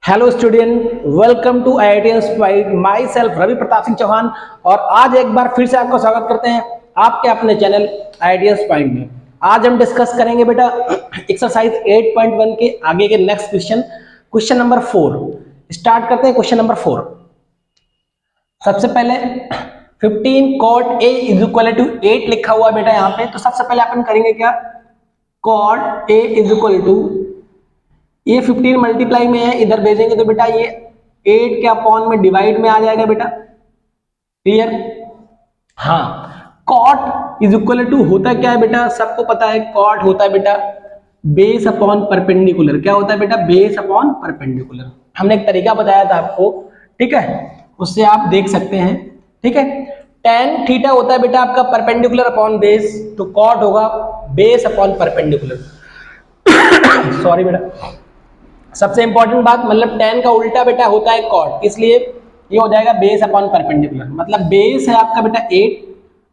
Hello student, welcome to IIT inspired. Myself Ravi Pratap Singh Chauhan और आज एक बार फिर से आपका स्वागत करते हैं आपके अपने चैनल IIT इंस्पायर्ड में। आज हम डिस्कस करेंगे बेटा एक्सरसाइज 8.1 के आगे के नेक्स्ट क्वेश्चन नंबर 4। स्टार्ट करते हैं क्वेश्चन नंबर 4। सबसे पहले 15 cot A is equal to 8 लिखा हुआ है बेटा यहाँ पे। तो सबसे पहले अपन करेंगे क्या, cot A is equal to, ये 15 मल्टीप्लाई में है, इधर भेजेंगे तो बेटा ये 8 के अपॉन में डिवाइड में आ जाएगा बेटा। क्लियर? हाँ, कॉट इज इक्वल टू होता क्या है बेटा, सबको पता है कॉट होता है बेटा बेस अपॉन परपेंडिकुलर। क्या होता है बेटा? Base upon perpendicular. हमने एक तरीका बताया था आपको, ठीक है, उससे आप देख सकते हैं। ठीक है, tan थीटा होता है बेटा आपका परपेंडिकुलर अपॉन बेस, तो कॉट होगा बेस अपॉन परपेंडिकुलर। सॉरी बेटा, सबसे इंपॉर्टेंट बात, मतलब tan का उल्टा बेटा होता है cot, इसलिए ये हो जाएगा बेस अपॉन परपेंडिकुलर। मतलब बेस है आपका बेटा 8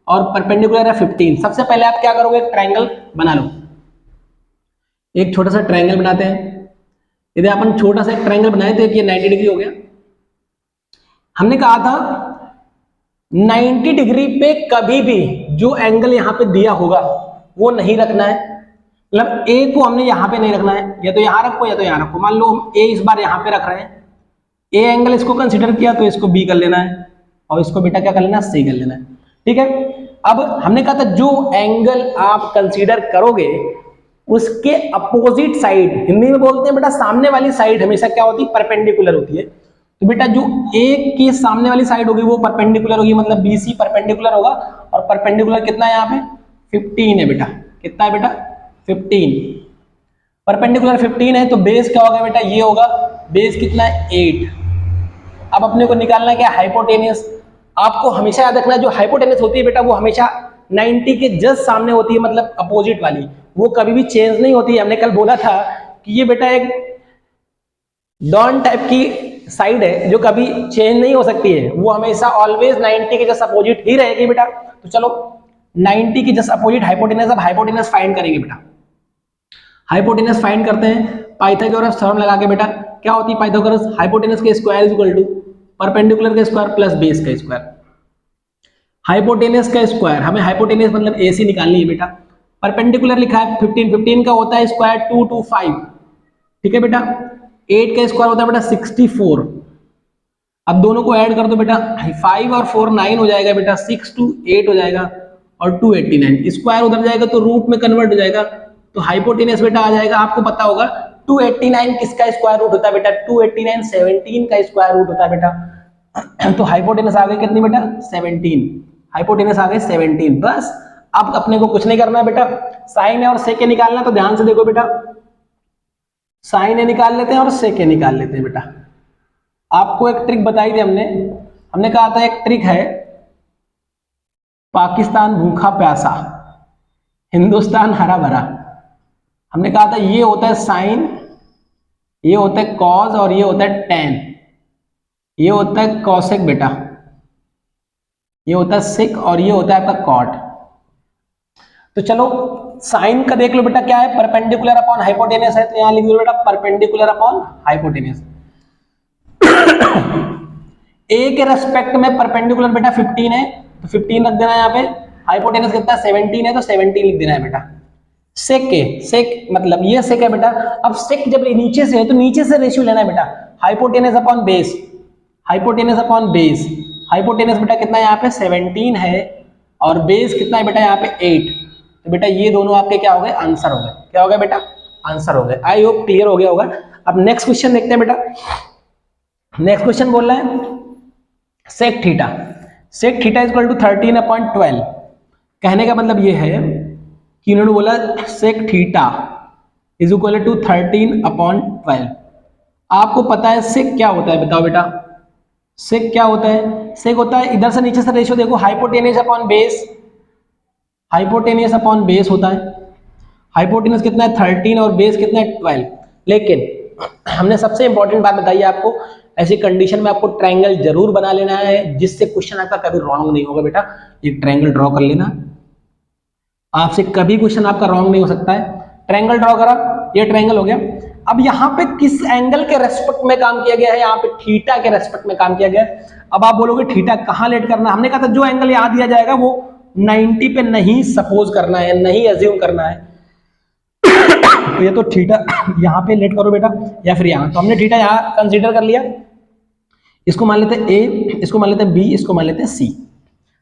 और परपेंडिकुलर है 15। सबसे पहले आप क्या करोगे, ट्रायंगल बना लो। एक छोटा सा ट्रायंगल बनाते हैं। यदि अपन छोटा सा ट्रायंगल बनाए तो ये 90 डिग्री हो गया। हमने कहा था 90 डिग्री पे कभी भी जो एंगल यहाँ पे दिया होगा वो नहीं रखना है। मतलब ए को हमने यहाँ पे नहीं रखना है, या तो यहाँ रखो या तो यहाँ रखो। मान लो हम ए इस बार यहाँ पे रख रहे हैं, ए एंगल इसको कंसीडर किया तो इसको बी कर लेना है और इसको बेटा क्या कर लेना है, सी कर लेना है। ठीक है, अब हमने कहा था जो एंगल आप कंसीडर करोगे उसके अपोजिट साइड, हिंदी में बोलते हैं बेटा सामने वाली साइड हमेशा क्या होती है, परपेंडिकुलर होती है। तो बेटा जो ए के सामने वाली साइड होगी वो परपेंडिकुलर होगी, मतलब BC परपेंडिकुलर होगा। और परपेंडिकुलर कितना है यहाँ पे, 15 है बेटा। कितना है बेटा, 15। परपेंडिकुलर 15 है तो बेस क्या होगा बेटा, ये होगा। बेस कितना है, 8। अब अपने को निकालना है क्या, हाइपोटेनियस। आपको हमेशा याद रखना है जो हाइपोटेनियस होती है बेटा वो हमेशा 90 के जस्ट सामने होती है, मतलब अपोजिट वाली, वो कभी भी चेंज नहीं होती है। हमने कल बोला था कि ये बेटा एक डॉन टाइप की साइड है जो कभी चेंज नहीं हो सकती है, वो हमेशा ऑलवेज 90 के जस्ट अपोजिट ही रहेगी बेटा। तो चलो 90 की जस्ट अपोजिट हाइपोटेनस। अब हाइपोटेनस फाइंड करेंगे बेटा। हाइपोटेनस फाइंड करते हैं पाइथागोरस थ्योरम लगा के बेटा। क्या होती है पाइथागोरस, हाइपोटेनस के square is equal to perpendicular का स्क्वायर प्लस बेस का स्क्वायर। हाइपोटेनस का स्क्वायर, हमें हाइपोटेनस मतलब AC निकालनी है बेटा। परपेंडिकुलर लिखा है 15 का होता है स्क्वायर 2 to 5। ठीक है बेटा, 8 का स्क्वायर होता है बेटा 64। अब दोनों को ऐड कर दो बेटा, 5 और 4 9 हो जाएगा बेटा, 6 to 8 हो जाएगा और 289। स्क्वायर उधर जाएगा तो रूट में कन्वर्ट हो जाएगा, तो हाइपोटेनस बेटा आ जाएगा। आपको पता होगा 289 किसका स्क्वायर रूट होता है बेटा, 289 17 का स्क्वायर रूट होता है बेटा। तो हाइपोटेनस आ गई कितनी बेटा, 17। हाइपोटेनस आ गई 17। बस अब अपने को कुछ नहीं करना है बेटा, साइन है और सेक निकालना। तो ध्यान से देखो बेटा, साइन ए निकाल लेते हैं और सेक निकाल लेते हैं बेटा। आपको एक ट्रिक बताई थी हमने कहा था एक ट्रिक है, पाकिस्तान भूखा प्यासा, हिंदुस्तान हरा भरा। हमने कहा था ये होता है साइन, ये होता है कॉज और ये होता है टेन। ये होता है कॉसेक बेटा, ये होता है सिक और ये होता है आपका कॉट। तो चलो साइन का देख लो बेटा, क्या है, परपेंडिकुलर अपॉन हाइपोटेनस है, तो यहां लिख दो बेटा परपेंडिकुलर अपॉन हाइपोटेनस। ए के रेस्पेक्ट में परपेंडिकुलर बेटा 15 है तो 15 रख देना है यहाँ पे। हाइपोटेनस कितना 17 है तो 17 लिख देना है बेटा। सेक के, सेक मतलब ये सेक है बेटा। अब सेक जब नीचे से है तो नीचे से रेशियो लेना है बेटा, hypotenuse upon base. Hypotenuse upon base, hypotenuse बेटा कितना है यहाँ पे 17 है और बेस कितना है बेटा यहाँ पे 8। तो बेटा ये दोनों आपके क्या हो गए, आंसर हो गए। क्या हो गया बेटा, आंसर हो गए। आई होप क्लियर हो गया होगा। अब नेक्स्ट क्वेश्चन देखते हैं बेटा। नेक्स्ट क्वेश्चन बोल रहा है sec theta. Sec theta is equal to 13/12। कहने का मतलब ये है कि इन्होंने बोला sec theta is equal to 13/12। आपको पता है सेक क्या होता है, बताओ बेटा। सेक क्या होता है, सेक होता है इधर से नीचे से रेशियो देखो, hypotenuse upon base. Hypotenuse upon base होता है। हाइपोटेनस कितना है 13 और बेस कितना है 12। लेकिन हमने सबसे इंपॉर्टेंट बात बताई है आपको, ऐसी कंडीशन में आपको ट्रायंगल जरूर बना लेना है जिससे क्वेश्चन आपका कभी रॉन्ग नहीं होगा बेटा। एक ट्रायंगल ड्रॉ कर लेना, आपसे कभी क्वेश्चन आपका रॉन्ग नहीं हो सकता है। ट्रायंगल ड्रॉ करा, ये ट्रायंगल हो गया। अब यहाँ पे किस एंगल के रेस्पेक्ट में काम किया गया है, यहाँ पे थीटा के रेस्पेक्ट में काम किया गया है। अब आप बोलोगे थीटा कहाँ लेट करना, हमने कहा था जो एंगल यहाँ दिया जाएगा वो 90 पे नहीं सपोज करना है, नहीं एज्यूम करना है। तो ये तो थीटा यहाँ पे लेट करो बेटा, या फिर यहाँ, तो हमने थीटा यहाँ कंसीडर कर लिया। इसको मान लेते हैं ए, इसको मान लेते हैं बी, इसको मान लेते हैं सी।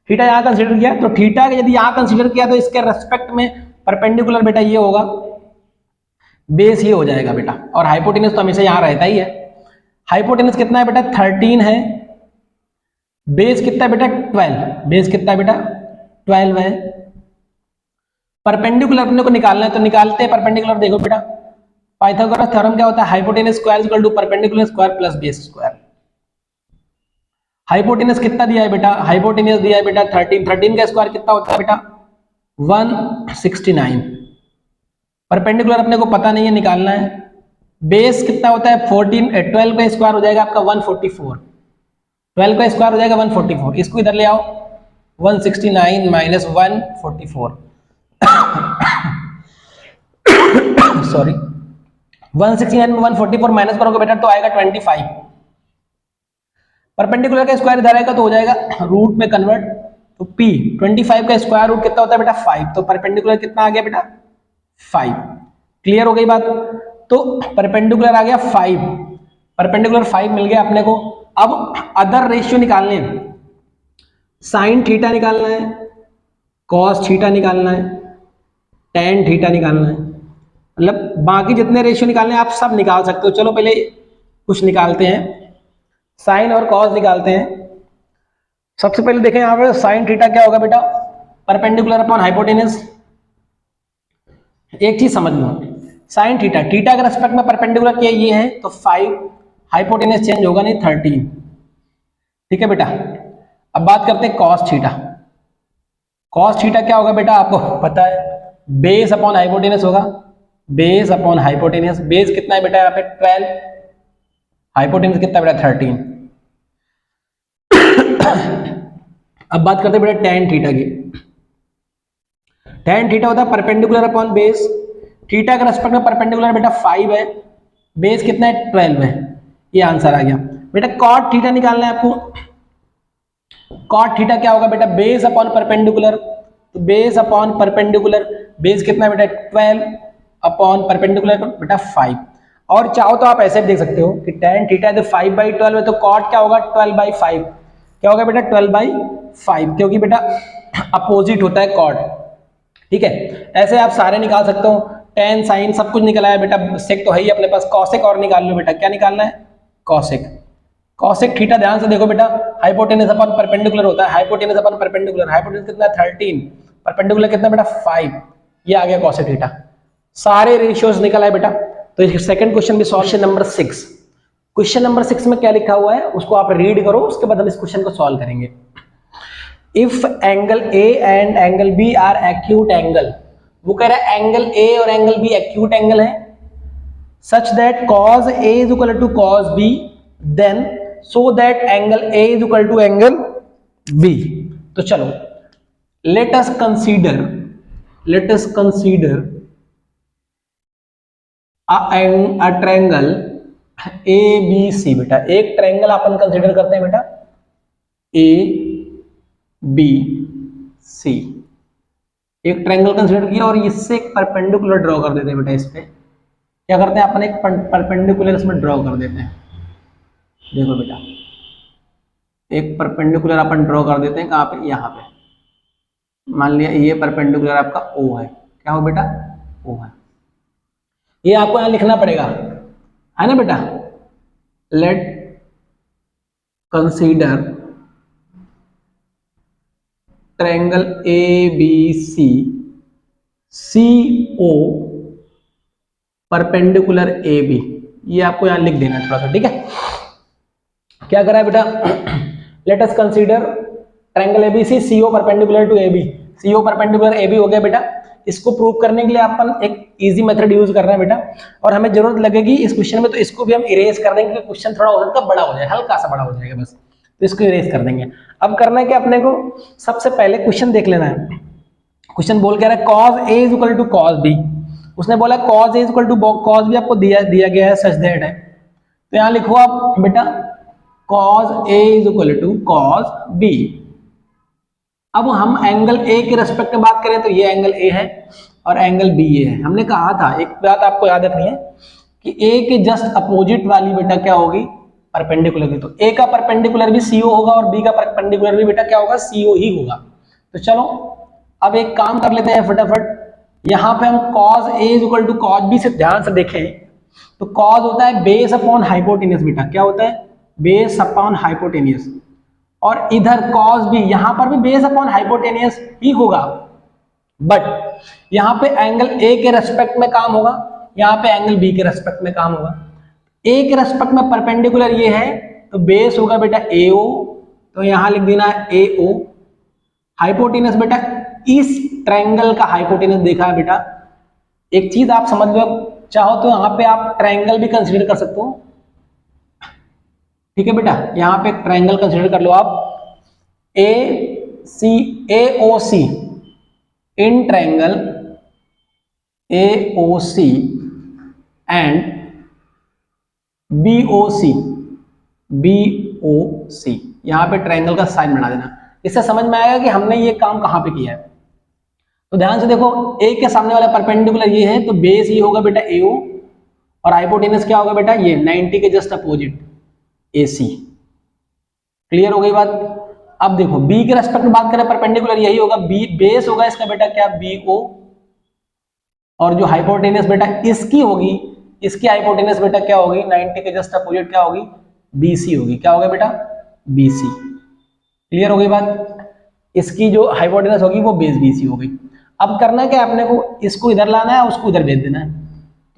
थीटा यहाँ कंसीडर किया, तो थीटा यदि यहाँ कंसीडर किया तो इसके रेस्पेक्ट में परपेंडिकुलर बेटा ये होगा, बेस ये हो जाएगा बेटा, और हाइपोटेनस तो हमेशा यहाँ रहता ही है। हाइपोटेनस कितना है बेटा 13 है, बेस कितना है बेटा 12, बेस कितना है बेटा 12 है। परपेंडिकुलर अपने को निकालना है, तो निकालते हैं परपेंडिकुलर। देखो बेटा पाइथागोरस थ्योरम क्या होता है, hypotenuse square equal to perpendicular square plus base square. Hypotenuse कितना दिया है बेटा, हाइपोटेनस दिया है बेटा 13, 13 का स्क्वायर कितना होता है बेटा 169। परपेंडिकुलर अपने को पता नहीं है, निकालना है। बेस कितना होता है 12 का स्क्वायर हो जाएगा आपका 144, 12 का स्क्वायर हो जाएगा 144। इसको इधर ले आओ, 169 माइनस 144 सॉरी 169 में 144 माइनस करोगे बेटा तो आएगा 25। परपेंडिकुलर का स्क्वायर इधर आएगा तो हो जाएगा रूट में कन्वर्ट, तो p 25 का स्क्वायर रूट कितना होता है बेटा 5, तो परपेंडिकुलर कितना आ गया बेटा 5। क्लियर हो गई बात, तो परपेंडिकुलर आ गया 5, परपेंडिकुलर 5 मिल गया अपने को। अब अदर रेशियो निकालने हैं, साइन थीटा निकालना है, कॉस थीटा निकालना है, टेन थीटा निकालना है, मतलब बाकी जितने रेशियो निकालने हैं आप सब निकाल सकते हो। चलो पहले कुछ निकालते हैं, साइन और कॉस निकालते हैं। सबसे पहले देखें यहाँ पे साइन थीटा क्या होगा बेटा, परपेंडिकुलर अपॉन हाइपोटेनस। एक चीज समझ लो, साइन थीटा, थीटा के रेस्पेक्ट में परपेंडिकुलर क्या ये है तो 5, हाइपोटेनस चेंज होगा नहीं 13, ठीक है बेटा। अब बात करते हैं कॉस थीटा। कॉस थीटा क्या होगा बेटा आपको पता है, बेस अपॉन हाइपोटेनस होगा, बेस अपॉन हाइपोटेनस। बेस कितना है बेटा यहाँ पे 12, हाइपोटेनस कितना बेटा 13। अब बात करते हैं बेटा टेन थीटा की। टेन थीटा होता है परपेंडिकुलर अपॉन बेस, थीटा के रेस्पेक्ट में परपेंडिकुलर बेटा 5 है, बेस कितना है 12 है, ये आंसर आ गया बेटा। कॉट थीटा निकालना है आपको। कॉट थीटा क्या होगा बेटा, बेस अपॉन परपेंडिकुलर, तो बेस अपॉन परपेंडिकुलर, बेस कितना है बेटा 12 अपॉन परपेंडिकुलर बेटा 5। और चाहो तो आप ऐसे भी देख सकते हो कि टेन थीटा है तो 5/12 है, तो कॉट क्या होगा 12/5, क्या होगा बेटा 12/5, क्योंकि बेटा अपोजिट होता है कॉट, ठीक है। ऐसे आप सारे निकाल सकते हो, टेन साइन सब कुछ निकला है बेटा, सेक तो है ही अपने पास, कॉसेक और निकाल लो बेटा। क्या निकालना है कॉसेक, कॉसेक थीटा ध्यान से देखो बेटा, हाइपोटेनस अपॉन परपेंडिकुलर होता है, हाइपोटेनस अपॉन परपेंडिकुलर, हाइपोटेनस कितना 13, परपेंडिकुलर कितना बेटा 5, ये आ गया कॉसेक थीटा। सारे रेशियोज निकला है बेटा। तो सेकंड क्वेश्चन भी सॉल्व, नंबर 6। क्वेश्चन नंबर 6 में क्या लिखा हुआ है उसको आप रीड करो, उसके बाद हम इस क्वेश्चन को सॉल्व करेंगे। If angle A and angle B are acute angle, वो कह रहा है एंगल ए और एंगल बी एक्यूट एंगल है, such that cos A is equal to cos B, then so that angle A is equal to angle B. तो चलो let us consider a triangle A B C बेटा। एक triangle अपन consider करते हैं बेटा ए B सी, एक triangle consider किया और इससे एक परपेंडिकुलर ड्रॉ कर देते हैं बेटा। इस पे क्या करते हैं अपन, एक परपेंडिकुलर इसमें ड्रॉ कर देते हैं। देखो बेटा एक परपेंडिकुलर अपन ड्रॉ कर देते हैं, कहाँ पे, यहाँ पे। मान लिया ये परपेंडिकुलर आपका ओ है, क्या हो बेटा ओ है, ये आपको यहां लिखना पड़ेगा है ना बेटा। Let consider triangle A B C, C O perpendicular A B, ये आपको यहां लिख देना थोड़ा सा, ठीक है। क्या करा है बेटा, let us consider triangle ABC, CO perpendicular to AB, CO perpendicular AB हो गया बेटा। इसको प्रूव करने के लिए अपन एक इजी मेथड यूज कर रहे हैं बेटा, और हमें जरूरत लगेगी इस क्वेश्चन में तो इसको भी हम इरेज कर देंगे, क्योंकि क्वेश्चन थोड़ा हो सकता है बड़ा हो जाए, हल्का सा बड़ा हो जाएगा बस, तो इसको इरेज कर देंगे। अब करना है कि अपने को सबसे पहले क्वेश्चन देख लेना है। क्वेश्चन बोल कह रहा है cos a is equal to cos b, उसने बोला cos A equal to cos B आपको दिया गया है सच दैट है, तो यहां लिखो आप बेटा cos A is equal to cos B। अब हम एंगल A के रेस्पेक्ट में बात करें तो ये एंगल A है और एंगल B ये है। हमने कहा था, एक बात आपको याद रखनी है कि A के जस्ट अपोजिट वाली बेटा क्या होगी, परपेंडिकुलर की। तो A का परपेंडिकुलर भी CO होगा और B का परपेंडिकुलर भी बेटा क्या होगा, CO ही होगा। तो चलो अब एक काम कर लेते हैं फटाफट, यहाँ पे हम cos A is equal to cos B से ध्यान से देखें तो cos होता है बेस अपॉन हाइपोटेनियस बेटा, क्या होता है, बेस अपॉन हाइपोटेनियस। और इधर cos B यहाँ पर भी बेस अपॉन हाइपोटेनियस ही होगा, बट यहाँ पे एंगल A के रेस्पेक्ट में काम होगा, यहाँ पे एंगल B के रेस्पेक्ट में काम होगा। A के रेस्पेक्ट में परपेंडिकुलर ये है तो बेस होगा बेटा AO, तो यहाँ लिख देना है AO। हाइपोटेनस बेटा इस ट्रायंगल का हाइपोटेनस देखा है बेटा। एक चीज आप समझ लो, चाहो तो यहाँ पे आप ट्रायंगल भी कंसीडर कर सकते हो, ठीक है बेटा। यहाँ पे ट्रायंगल कंसीडर कर लो आप, AOC in triangle AOC and BOC, यहाँ पे ट्रायंगल का साइन बना देना। इससे समझ में आएगा कि हमने ये काम कहाँ पे किया है। तो ध्यान से देखो, A के सामने वाला परपेंडिकुलर ये है तो बेस ये होगा बेटा AO और हाइपोटेनस क्या होगा बेटा, ये 90 के जस्ट अपोजिट AC। क्लियर हो गई बात। अब देखो B के रेस्पेक्ट में बात करें, परपेंडिकुलर यही होगा, B बेस होगा इसका बेटा क्या, BO, और जो हाइपोटेनस बेटा इसकी होगी, इसकी हाइपोटेनस बेटा क्या होगी, 90 के जस्ट अपोजिट क्या होगी, BC होगी। क्या होगा बेटा, BC। क्लियर हो गई बात। इसकी जो हाइपोटेनस होगी वो बेस BC होगी। अब करना क्या है अपने को, इसको इधर लाना है, उसको इधर भेज देना है,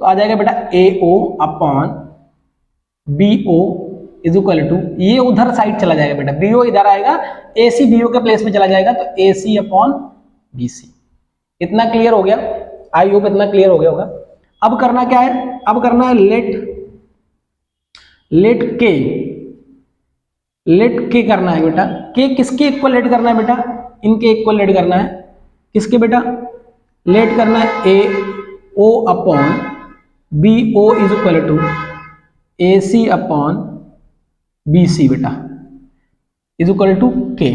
तो आ जाएगा बेटा AO upon BO is equal to, ये उधर साइड चला जाएगा बेटा, BO इधर आएगा, AC BO के प्लेस में चला जाएगा, तो AC अपॉन BC। इतना क्लियर हो गया, आई होप इतना क्लियर हो गया होगा। अब करना क्या है, अब करना है लेट के करना है बेटा। के किसके इक्वल लेट करना है बेटा, इनके इक्वल लेट करना है। किसके बेटा, लेट करना है AO upon BO is equal to AC upon BC बेटा इज इक्वल टू के।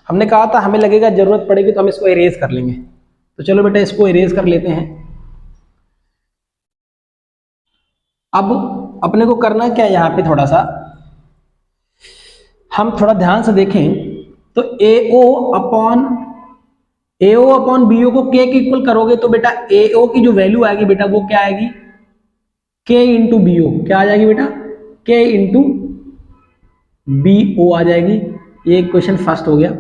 हमने कहा था हमें लगेगा जरूरत पड़ेगी तो हम इसको इरेज कर लेंगे, तो चलो बेटा इसको इरेज कर लेते हैं। अब अपने को करना क्या है, यहाँ पे थोड़ा सा हम थोड़ा ध्यान से देखें तो AO अपॉन BO को K के इक्वल करोगे तो बेटा AO की जो वैल्यू आएगी बेटा वो क्या आएगी, K इंटू BO। क्या आ जाएगी बेटा, K इंटू BO आ जाएगी। ये क्वेश्चन फर्स्ट हो गया।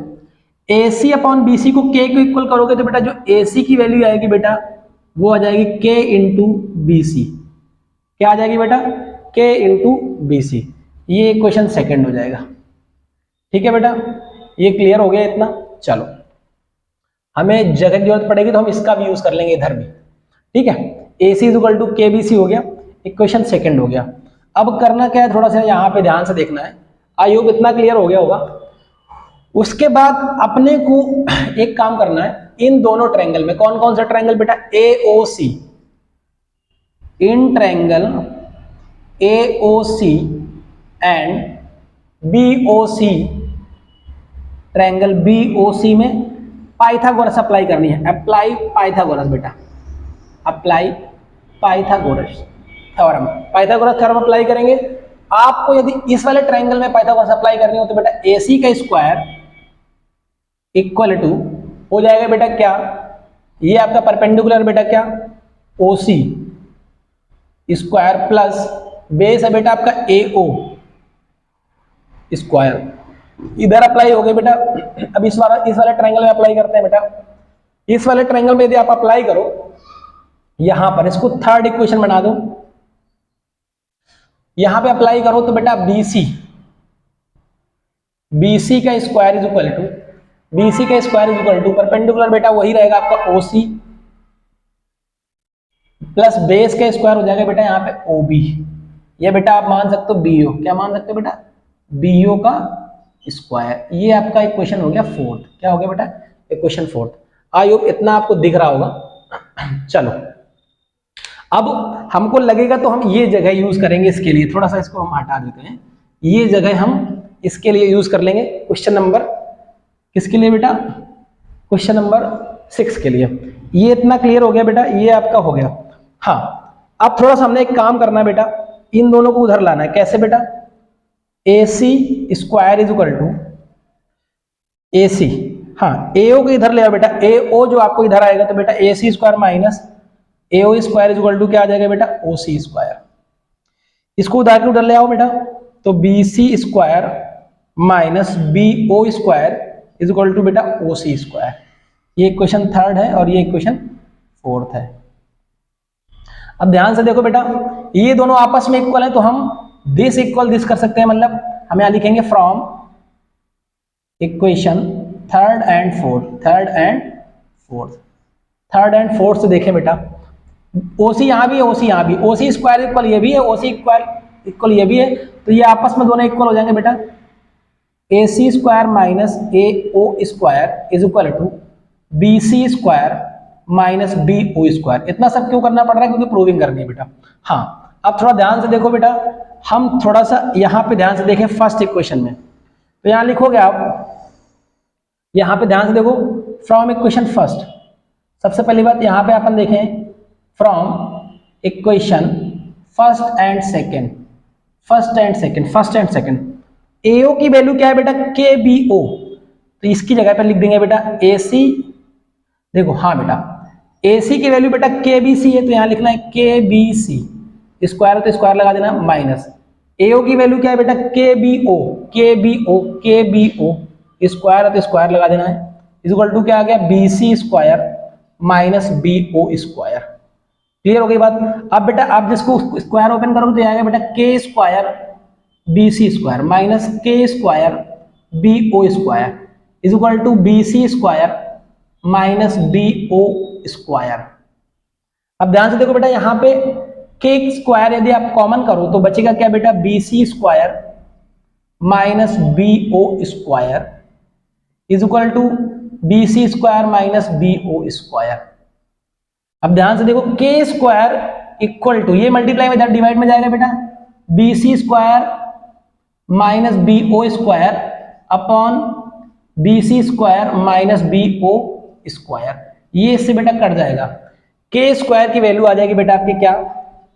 AC अपॉन BC को K को इक्वल करोगे तो बेटा जो AC की वैल्यू आएगी बेटा वो आ जाएगी K इंटू BC। क्या आ जाएगी बेटा, K इंटू BC। ये क्वेश्चन सेकंड हो जाएगा। ठीक है बेटा, ये क्लियर हो गया इतना। चलो हमें जगह की जरूरत पड़ेगी तो हम इसका भी यूज कर लेंगे इधर भी, ठीक है। AC is equal to KBC हो गया, इक्वेशन सेकंड हो गया। अब करना क्या है, थोड़ा सा यहाँ पे ध्यान से देखना है। आई होप इतना क्लियर हो गया होगा। उसके बाद अपने को एक काम करना है, इन दोनों ट्रायंगल में, कौन कौन सा ट्रायंगल बेटा, AOC, in triangle AOC and BOC, triangle BOC में पाइथागोरस अप्लाई करनी है। अप्लाई पाइथागोरस बेटा, apply Pythagoras theorem. Pythagoras theorem apply करेंगे। आपको यदि इस वाले ट्रायंगल में पाइथागोरस अप्लाई करनी हो तो बेटा AC का स्क्वायर इक्वल टू हो जाएगा बेटा क्या, ये आपका परपेंडिकुलर बेटा क्या OC स्क्वायर प्लस बेस है बेटा आपका AO स्क्वायर। इधर अप्लाई हो गया बेटा। अब इस वाले ट्रायंगल में अप्लाई करते हैं बेटा। इस वाले ट्रायंगल में यदि आप अप्लाई करो, यहां पर इसको थर्ड इक्वेशन बना दो, यहां पे अप्लाई करो तो बेटा BC का square is equal to, BC का square is equal to perpendicular बेटा वही रहेगा आपका OC प्लस बेस का स्क्वायर हो जाएगा बेटा यहाँ पे OB। ये बेटा आप मान सकते हो BO, क्या मान सकते हो बेटा, BO का स्क्वायर। ये आपका इक्वेशन हो गया फोर्थ। क्या हो गया बेटा, इक्वेशन फोर्थ। आई होप इतना आपको दिख रहा होगा। चलो अब हमको लगेगा तो हम ये जगह यूज करेंगे इसके लिए, थोड़ा सा इसको हम हटा देते हैं, ये जगह हम इसके लिए यूज कर लेंगे क्वेश्चन नंबर किसके लिए बेटा, क्वेश्चन नंबर 6 के लिए। ये इतना क्लियर हो गया बेटा, ये आपका हो गया। हाँ अब थोड़ा सा हमने एक काम करना है बेटा, इन दोनों को उधर लाना है। कैसे बेटा, AC square is equal to AC, हाँ AO को इधर ले आओ बेटा, AO जो आपको इधर आएगा तो बेटा AC square minus AO square is equal to क्या आ जाएगा बेटा, OC स्क्वायर। इसको उधर के उधर ले आओ बेटा, तो BC square minus BO square is equal to बेटा OC स्क्वायर। ये इक्वेशन 3 है और ये इक्वेशन 4 है। अब ध्यान से देखो बेटा, ये दोनों आपस में इक्वल है तो हम दिस इक्वल दिस कर सकते हैं, मतलब हम यहां लिखेंगे from equation 3rd and 4th से देखें बेटा, OC यहाँ भी है, OC यहाँ भी, OC स्क्वायर इक्वल ये भी है, OC स्क्वायर इक्वल ये भी है, तो ये आपस में दोनों इक्वल हो जाएंगे बेटा। AC square minus AO square is equal to BC square minus BO square. इतना सब क्यों करना पड़ रहा है, क्योंकि प्रूविंग करनी है बेटा। हाँ अब थोड़ा ध्यान से देखो बेटा, हम थोड़ा सा यहाँ पे ध्यान से देखें फर्स्ट इक्वेशन में, तो यहाँ लिखोगे आप, यहाँ पे ध्यान से देखो फ्रॉम इक्वेशन फर्स्ट, सबसे पहली बात यहाँ पे अपन देखें from equation first and second, AO की वैल्यू क्या है बेटा, KBO, तो इसकी जगह पे लिख देंगे बेटा AC, देखो हाँ बेटा AC की वैल्यू बेटा KBC है, तो यहाँ लिखना है KBC, स्क्वायर तो स्क्वायर लगा देना, माइनस AO की वैल्यू क्या है बेटा KBO स्क्वायर है तो स्क्वायर लगा देना है, इज इक्वल टू क्या आ गया BC square minus BO square. Clear हो गई बात। अब बेटा आप जिसको स्क्वायर ओपन करोगे तो आएगा बेटा K square BC square minus K square BO square is equal to BC square minus BO square. अब ध्यान से देखो बेटा, यहाँ पे K स्क्वायर यदि आप कॉमन करो तो बचेगा क्या बेटा, BC square minus BO square is equal to BC square minus BO square. अब ध्यान से देखो K स्क्वायर इक्वल टू, ये मल्टीप्लाई में इधर डिवाइड में जाएगा बेटा, BC square minus BO square upon BC square minus BO square, ये इससे बेटा कट जाएगा। K स्क्वायर की वैल्यू आ जाएगी बेटा आपकी क्या,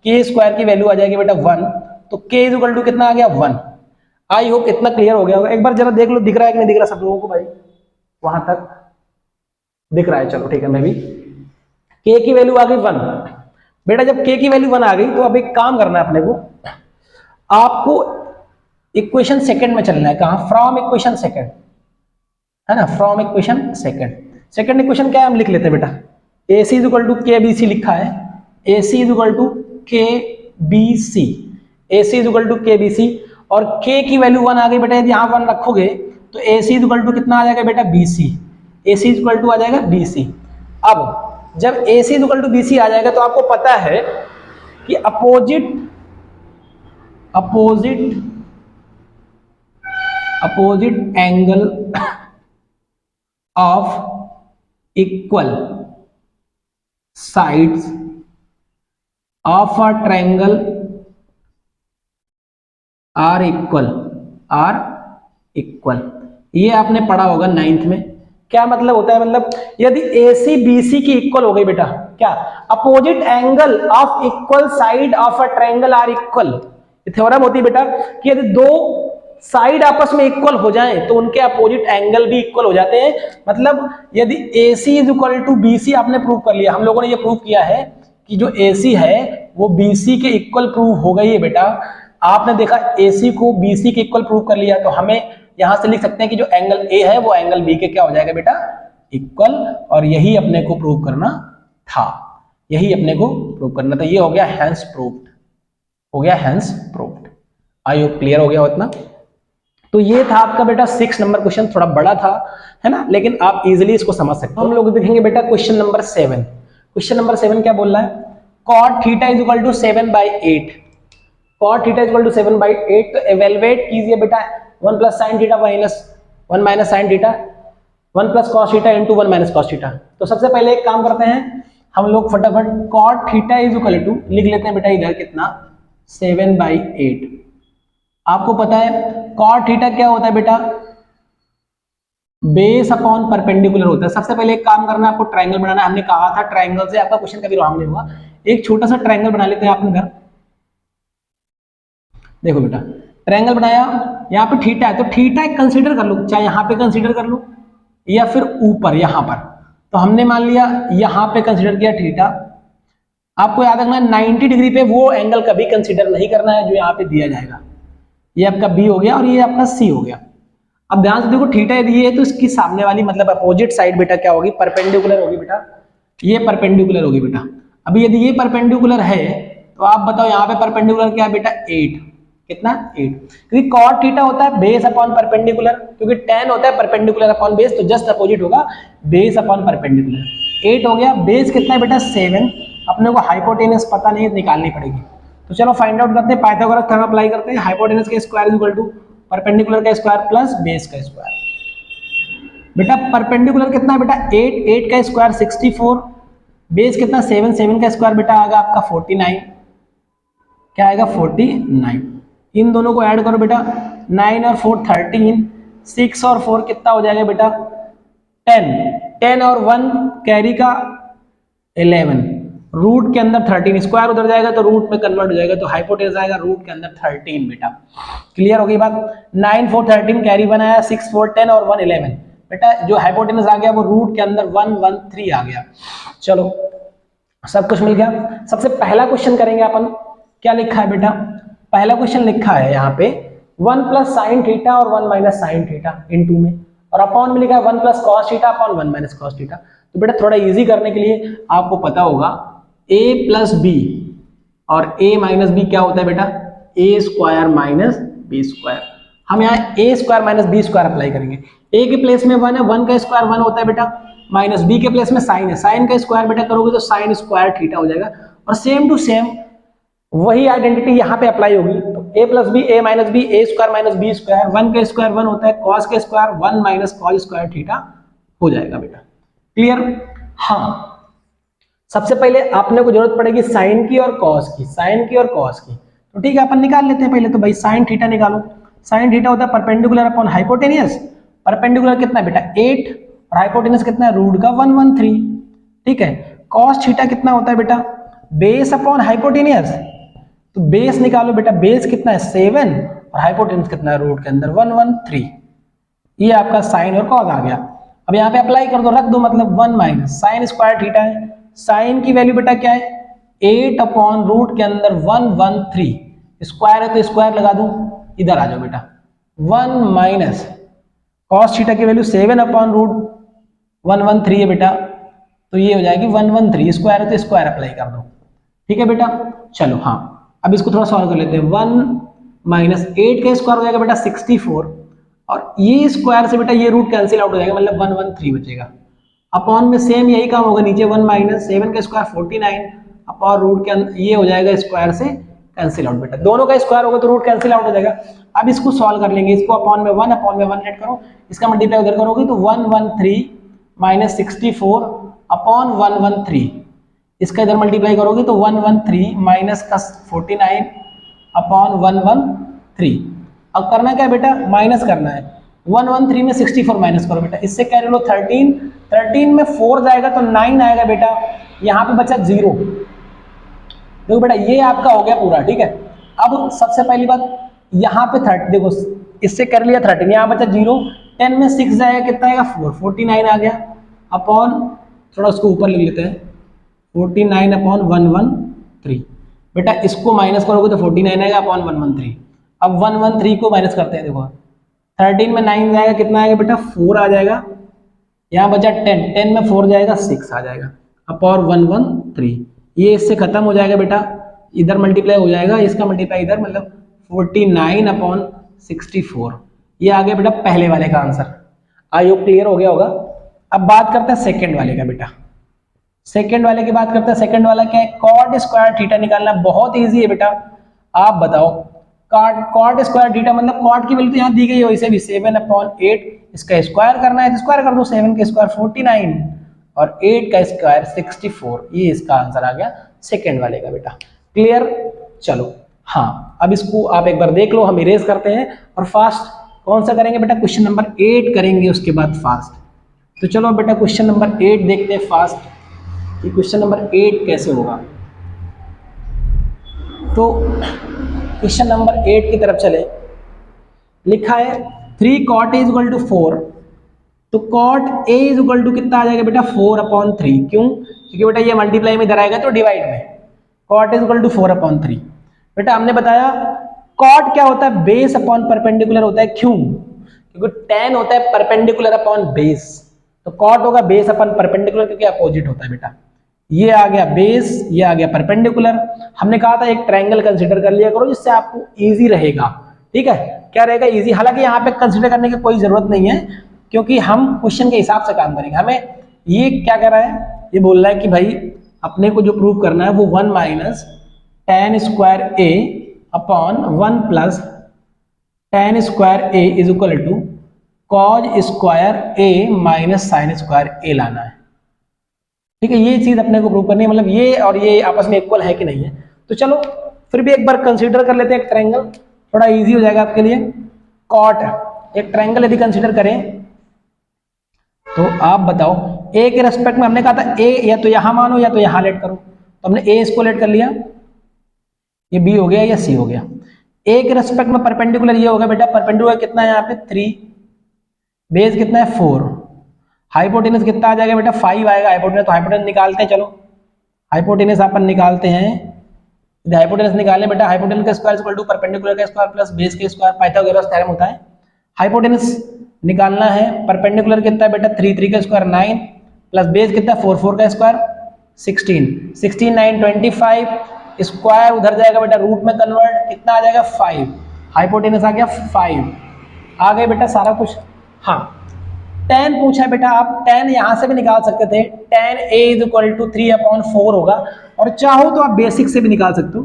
K स्क्वायर की वैल्यू आ जाएगी बेटा 1, तो K इज इक्वल टू कितना आ गया 1। आई होप इतना क्लियर हो गया होगा। एक बार जरा देख लो दिख रहा है कि नहीं दिख रहा सब लोगों को भाई, वहां तक दिख रहा है, चलो ठीक है। मैं भी K की वैल्यू आ गई 1 बेटा, जब K की वैल्यू 1 आ गई तो अब एक काम करना है अपने को, आपको इक्वेशन सेकंड में चलना है। कहां, फ्रॉम इक्वेशन सेकंड, है ना, फ्रॉम इक्वेशन सेकंड इक्वेशन क्या है हम लिख लेते हैं बेटा, AC is equal to KBC लिखा है, AC is equal to KBC, AC is equal to KBC और K की वैल्यू 1 आ गई बेटा, यदि यहाँ 1 रखोगे तो AC इज इक्वल टू कितना आ जाएगा बेटा BC, AC is equal to आ जाएगा BC। अब जब AC is equal to BC आ जाएगा तो आपको पता है कि opposite angle of equal sides of a triangle are equal, ये आपने पढ़ा होगा 9th में। क्या मतलब होता है, मतलब यदि AC BC की इक्वल हो गई बेटा, क्या opposite angle of equal side of a triangle are equal, theorem होती है बेटा कि यदि दो साइड आपस में इक्वल हो जाएं तो उनके अपोजिट एंगल भी इक्वल हो जाते हैं। मतलब यदि AC is equal to BC आपने प्रूव कर लिया, हम लोगों ने ये प्रूव किया है कि जो AC है वो BC के इक्वल प्रूव हो गई है बेटा। आपने देखा AC को BC के इक्वल प्रूव कर लिया, तो हमें यहां से लिख सकते हैं कि जो एंगल A है वो एंगल B के क्या हो जाएगा बेटा, इक्वल। और यही अपने को प्रूव करना था, ये हो गया hence proved. I hope clear हो गया उतना। तो ये था आपका बेटा 6 नंबर क्वेश्चन, थोड़ा बड़ा था, है ना, लेकिन आप इजीली इसको समझ सकते हो। हम लोग देखेंगे बेटा क्वेश्चन नंबर 7। क्वेश्चन नंबर 7 क्या बोल रहा है, cot थीटा इज इक्वल टू 7/8, cot थीटा इज इक्वल टू 7/8। तो एवेलुएट कीजिए बेटा 1 plus sine theta minus 1 minus sine theta, 1 plus cos theta into 1 minus cos theta. तो सबसे पहले एक काम करते हैं, हम लोग फटाफट cot theta is equal to लिख लेते हैं बेटा इधर कितना 7/8। आपको पता है कॉट थीटा क्या होता है बेटा, बेस अपॉन परपेंडिकुलर होता है। सबसे पहले एक काम करना है, आपको ट्रायंगल बनाना है। हमने कहा था ट्रायंगल से आपका क्वेश्चन कभी रॉन्ग नहीं होगा। एक छोटा सा ट्रायंगल बना लेते हैं अपने घर। देखो बेटा ट्रायंगल बनाया, यहाँ पे थीटा है तो थीटा कंसीडर कर लो, चाहे यहाँ पे कंसीडर कर लो या फिर ऊपर यहाँ पर। तो हमने मान लिया यहाँ पे कंसीडर किया थीटा। आपको याद रखना 90 डिग्री पे वो एंगल कभी कंसीडर नहीं करना है जो यहाँ पे दिया जाएगा। ये आपका बी हो गया और ये आपका सी हो गया। अब ध्यान से देखो थीटा यदि है तो इसकी सामने वाली मतलब अपोजिट साइड बेटा क्या होगी, परपेंडिकुलर होगी बेटा। ये परपेंडिकुलर होगी बेटा। अभी यदि ये परपेंडिकुलर है तो आप बताओ यहाँ पे परपेंडिकुलर क्या है बेटा 8, कितना 8, क्योंकि कॉट थीटा होता है बेस अपॉन परपेंडिकुलर, क्योंकि tan होता है परपेंडिकुलर अपॉन बेस, तो जस्ट अपोजिट होगा बेस अपॉन परपेंडिकुलर। 8 हो गया, बेस कितना है बेटा 7। अपने को हाइपोटेनस पता नहीं है, निकालनी पड़ेगी। तो चलो फाइंड आउट करते हैं, पाइथागोरस थ्योरम अप्लाई करते हैं। हाइपोटेनस का square is equal to perpendicular का स्क्वायर प्लस बेस का स्क्वायर। बेटा परपेंडिकुलर कितना है बेटा 8, 8 का स्क्वायर 64, बेस कितना 7, 7 का स्क्वायर बेटा आएगा आपका 49, क्या आएगा 49। इन दोनों को ऐड करो बेटा, 9 और 4 13, 6 और 4 कितना हो जाएगा बेटा 10, 10 और 1 कैरी का 11, रूट के अंदर 13, स्क्वायर उधर जाएगा तो रूट में कन्वर्ट हो जाएगा, तो हाइपोटेनस आएगा रूट के अंदर 13 बेटा। क्लियर हो गई बात। 9 4 13 कैरी 1 आया, 6 4 10 और 1 11 बेटा। जो हाइपोटेनस आ गया वो रूट के अंदर 1 1 3 आ गया। चलो सब कुछ मिल गया। सबसे पहला क्वेश्चन करेंगे अपन, क्या लिखा है बेटा, पहला क्वेश्चन लिखा है यहाँ पे 1 प्लस साइन थीटा और 1 माइनस साइन थीटा इनटू में, और अपॉन में लिखा है 1 plus cos theta upon 1 minus cos theta. तो बेटा थोड़ा इजी करने के लिए आपको पता होगा a प्लस बी और a माइनस बी क्या होता है बेटा a square minus b square. हम यहाँ a square minus b square apply करेंगे। a के प्लेस में 1 है, 1 का स्क्वायर 1 होता है बेटा, माइनस b के प्लेस में साइन है, साइन का स्क्वायर बेटा करोगे तो साइन स्क्वायर थीटा हो जाएगा। और सेम टू सेम वही आइडेंटिटी यहाँ पे अप्लाई होगी। तो a plus b a minus b a square minus b square, 1 का स्क्वायर 1 होता है, कॉस के square 1 minus cos square theta हो जाएगा बेटा। क्लियर। हाँ सबसे पहले आपने को जरूरत पड़ेगी साइन की और कॉस की, साइन की और कॉस की। तो ठीक है अपन निकाल लेते हैं पहले। तो भाई साइन थीटा निकालो। साइन थीटा होता है परपेंडिकुलर अपॉन हाइपोटेनियस। परपेंडिकुलर कितना है बेटा 8 और हाइपोटेनियस कितना है रूट का 113। ठीक है। कॉस थीटा कितना होता है बेटा बेस अपॉन हाइपोटेनियस, तो बेस निकालो बेटा, बेस कितना है 7 और हाइपोटेनियस कितना है रूट के अंदर 113। ये आपका साइन और कॉस आ गया। अब यहाँ पे अप्लाई कर दो, रख दो, मतलब 1 माइनस साइन स्क्वायर थीटा है, साइन की वैल्यू बेटा क्या है 8 अपॉन रूट के अंदर 113, स्क्वायर है तो स्क्वायर लगा दूं, इधर आ जाओ बेटा 1 माइनस कॉस थीटा की वैल्यू 7 अपॉन रूट 113 है बेटा, तो ये हो जाएगी 113, स्क्वायर है तो स्क्वायर अप्लाई कर दो। ठीक है बेटा। चलो हाँ अब इसको थोड़ा सॉल्व कर लेते हैं। 1 माइनस 8 का स्क्वायर हो जाएगा बेटा 64, और ये स्क्वायर से बेटा ये रूट कैंसिल आउट हो जाएगा, मतलब 113 बचेगा। अपॉन में सेम यही काम होगा, नीचे 1 माइनस 7 का स्क्वायर 49 अपॉन रूट के अंदर ये हो जाएगा स्क्वायर से कैंसिल आउट बेटा, दोनों का स्क्वायर होगा तो रूट कैंसिल आउट हो जाएगा। अब इसको सॉल्व कर लेंगे, इसको अपॉन में 1 अपॉन में 1 ऐड करो, इसका मल्टीप्लाई उधर करोगे तो 113 माइनस 64 अपॉन 113, इसका इधर मल्टीप्लाई करोगे तो 113 माइनस का 49 अपॉन 113। अब करना क्या है बेटा माइनस करना है, 113 में 64 माइनस करो बेटा, इससे क्या लो 13, 13 में 4 जाएगा तो 9 आएगा बेटा, यहाँ पे बचा 0। देखो बेटा ये आपका हो गया पूरा। ठीक है। अब सबसे पहली बात यहाँ पे 30, देखो इससे कर लिया 13, यहाँ बचा 0, 10 में 6 जाएगा कितना आएगा 4, 49 आ गया अपॉन, थोड़ा उसको ऊपर लिख लेते हैं 49 अपॉन 113 बेटा, इसको माइनस करोगे तो 49 आएगा अपॉन 113। अब 113 को माइनस करते हैं, देखो 13 में 9 जाएगा कितना आएगा बेटा 4 आ जाएगा, यहाँ बचा 10, 10 में 4 जाएगा 6 आ जाएगा अपॉन 113, ये इससे खत्म हो जाएगा बेटा, इधर मल्टीप्लाई हो जाएगा, इसका मल्टीप्लाई इधर, मतलब 49 अपॉन 64। ये आ गया बेटा पहले वाले का आंसर। आई होप क्लियर हो गया होगा। अब बात करते हैं सेकंड वाले का बेटा। सेकंड वाले की बात करते हैं। सेकंड वाला क्या है कॉट स्क्वायर थीटा निकालना, बहुत इजी है बेटा। आप बताओ कॉट स्क्वायर थीटा मतलब कॉट की वैल्यू तो यहाँ दी गई है, वैसे भी 7 अपॉन 8, इसका स्क्वायर करना है तो स्क्वायर कर दो, 7 का स्क्वायर 49 और 8 का स्क्वायर 64। ये इसका आंसर आ गया सेकेंड वाले का बेटा। क्लियर? चलो हाँ, अब इसको आप एक बार देख लो, हम इरेज करते हैं और फास्ट कौन सा करेंगे बेटा, क्वेश्चन नंबर 8 करेंगे उसके बाद फास्ट। तो चलो बेटा क्वेश्चन नंबर 8 देखते हैं फास्ट कि क्वेश्चन नंबर 8 कैसे होगा। तो क्वेश्चन नंबर 8 की तरफ चले। लिखा है 3 cot a इक्वल टू 4, तो cot a इक्वल टू कितना आ जाएगा बेटा 4/3। क्यों? क्योंकि बेटा ये मल्टीप्लाई में इधर आएगा तो डिवाइड में, cot a इक्वल टू 4/3। बेटा हमने बताया cot क्या होता है, बेस अपॉन परपेंडिकुलर होता है। क्यों? क्योंकि tan होता है परपेंडिकुलर अपॉन बेस, तो cot होगा बेस अपॉन परपेंडिकुलर, क्योंकि अपोजिट होता है बेटा। ये आ गया बेस, ये आ गया परपेंडिकुलर। हमने कहा था एक ट्रायंगल कंसीडर कर लिया करो जिससे आपको इजी रहेगा। ठीक है, क्या रहेगा, इजी। हालांकि यहाँ पे कंसीडर करने की कोई जरूरत नहीं है, क्योंकि हम क्वेश्चन के हिसाब से काम करेंगे। हमें ये क्या कह रहा है, ये बोल रहा है कि भाई अपने को जो प्रूव करना है वो 1 minus tan square a upon 1 plus tan square a is equal to cos square a minus sine square a लाना है। ठीक है, ये चीज अपने को प्रूव करनी है, मतलब ये और ये आपस में इक्वल है कि नहीं है। तो चलो फिर भी एक बार कंसीडर कर लेते हैं एक ट्रायंगल, थोड़ा इजी हो जाएगा आपके लिए। कॉट एक ट्रायंगल यदि कंसीडर करें तो आप बताओ ए के रेस्पेक्ट में हमने कहा था ए या तो यहां मानो या तो यहां लेट करो, तो हमने ए इसको लेट कर लिया, ये बी हो गया या सी हो गया। ए के रेस्पेक्ट में परपेंडिकुलर ये होगा बेटा, परपेंडिकुलर कितना है यहाँ पे 3, बेस कितना है 4, हाइपोटेनस कितना आ जाएगा बेटा 5 आएगा हाइपोटेनस। तो हाइपोटेनस निकालते हैं, चलो हाइपोटेनस अपन निकालते हैं। हाइपोटेनस निकालने बेटा, हाइपोटेनस का स्क्वायर इक्वल टू परपेंडिकुलर का स्क्वायर प्लस बेस के स्क्वायर, पाइथागोरस थ्योरम होता है। हाइपोटेनस निकालना है, परपेंडिकुलर कितना है बेटा 3, 3 का स्क्वायर 9 प्लस बेस कितना 4, 4 का स्क्वायर 16, 16 9 25, स्क्वायर उधर जाएगा बेटा रूट में कन्वर्ट, कितना आ जाएगा 5, हाइपोटेनस आ गया 5। आ गए बेटा सारा कुछ। हाँ, tan पूछा है बेटा, आप tan यहां से भी निकाल सकते थे, tan a is equal to 3/4 होगा, और चाहो तो आप बेसिक से भी निकाल सकते हो।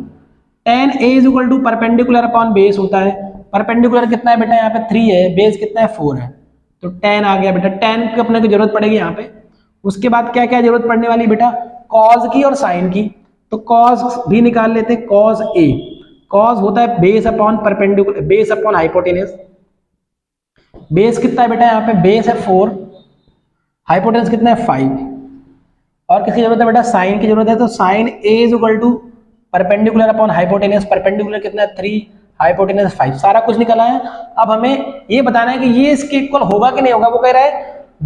tan a is equal to perpendicular upon base होता है, परपेंडिकुलर कितना है बेटा यहाँ पे 3 है, बेस कितना है 4 है, तो tan आ गया बेटा। tan की अपने को जरूरत पड़ेगी यहाँ पे। उसके बाद क्या क्या जरूरत पड़ने वाली बेटा, cos की और sin की, तो cos भी निकाल लेते हैं। cos a, cos होता है base upon perpendicular, base upon hypotenuse. Base कितना है बेटा यहाँ पे, बेस है 4, हाइपोटेनस कितना है 5, और किसकी जरूरत है बेटा, साइन की जरूरत है। तो sine a is equal to perpendicular upon hypotenuse, perpendicular कितना है 3, हाइपोटेनस 5, सारा कुछ निकला है। अब हमें ये बताना है कि ये इसके इक्वल होगा कि नहीं होगा। वो कह रहा है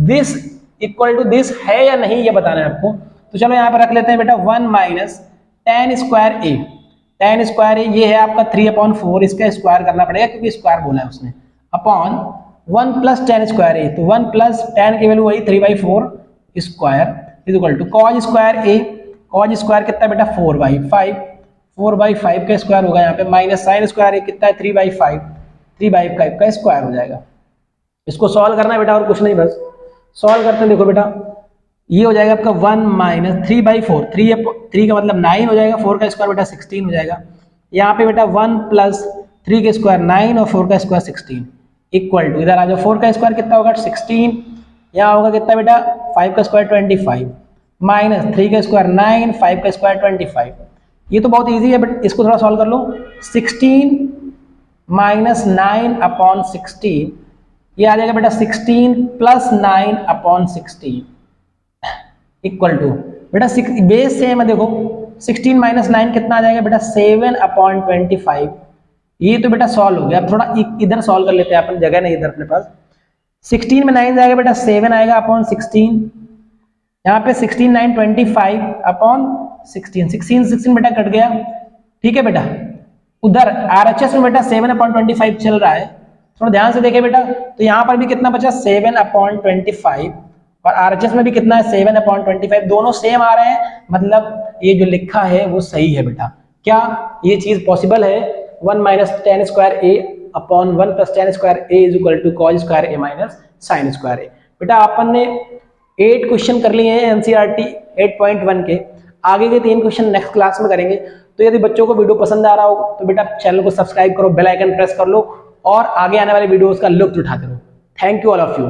दिस इक्वल टू दिस है या नहीं, ये बताना है आपको। तो चलो यहाँ पे रख लेते हैं बेटा 1 minus tan square a, tan square a ये है आपका 3/4, इसका स्क्वायर करना पड़ेगा क्योंकि स्क्वायर बोला है उसने, upon 1 plus tan square a, तो 1 प्लस tan की वैल्यू वही 3/4 square is equal to cos square a, cos square कितना बेटा 4/5, 4/5 का स्क्वायर होगा यहाँ पे, माइनस साइन स्क्वायर a कितना है 3/5, 3/5 का स्क्वायर हो जाएगा। इसको सॉल्व करना है बेटा और कुछ नहीं, बस सॉल्व करते हैं। देखो बेटा ये हो जाएगा आपका 1 माइनस 3/4, 3 का मतलब 9 हो जाएगा, 4 का स्क्वायर बेटा 16 हो जाएगा। यहाँ पे बेटा 1 प्लस 3 का स्क्वायर 9 और 4 का स्क्वायर 16 इक्वल टू, इधर आ जाओ 4 का स्क्वायर कितना होगा 16, यहाँ होगा कितना बेटा 5 का स्क्वायर 25, माइनस 3 का स्क्वायर 9, 5 का स्क्वायर 25। ये तो बहुत इजी है, बट इसको थोड़ा सॉल्व कर लो। 16 माइनस 9/16, ये आ जाएगा बेटा 16 प्लस 9/16 इक्वल टू बेटा बेस सेम है, देखो 16 माइनस 9 कितना आ जाएगा बेटा 7/25। ये तो बेटा सॉल्व हो गया। अब थोड़ा इधर सॉल्व कर लेते हैं, अपन जगह नहीं इधर अपने पास। 16 में 9 जाएगा बेटा 7 आएगा अपॉन 16, यहाँ पे 16 9 25 अपॉन 16, 16 बेटा कट गया। ठीक है बेटा, उधर RHS में बेटा 7/25 चल रहा है, थोड़ा ध्यान से देखे बेटा, तो यहाँ पर भी कितना बचा 7/25, और RHS में भी कितना है 7/25, दोनों सेम आ रहे हैं, मतलब ये जो लिखा है वो सही है बेटा। क्या ये चीज पॉसिबल है, 1 minus tan square a upon 1 plus tan square a is equal to cos square a minus sine square a। बेटा अपन ने 8 क्वेश्चन कर लिए हैं NCERT 8.1 के, आगे के 3 क्वेश्चन नेक्स्ट क्लास में करेंगे। तो यदि बच्चों को वीडियो पसंद आ रहा हो तो बेटा चैनल को सब्सक्राइब करो, बेल आइकन प्रेस कर लो, और आगे आने वाले वीडियोस का लुत्फ उठाते रहो। Thank you all of you.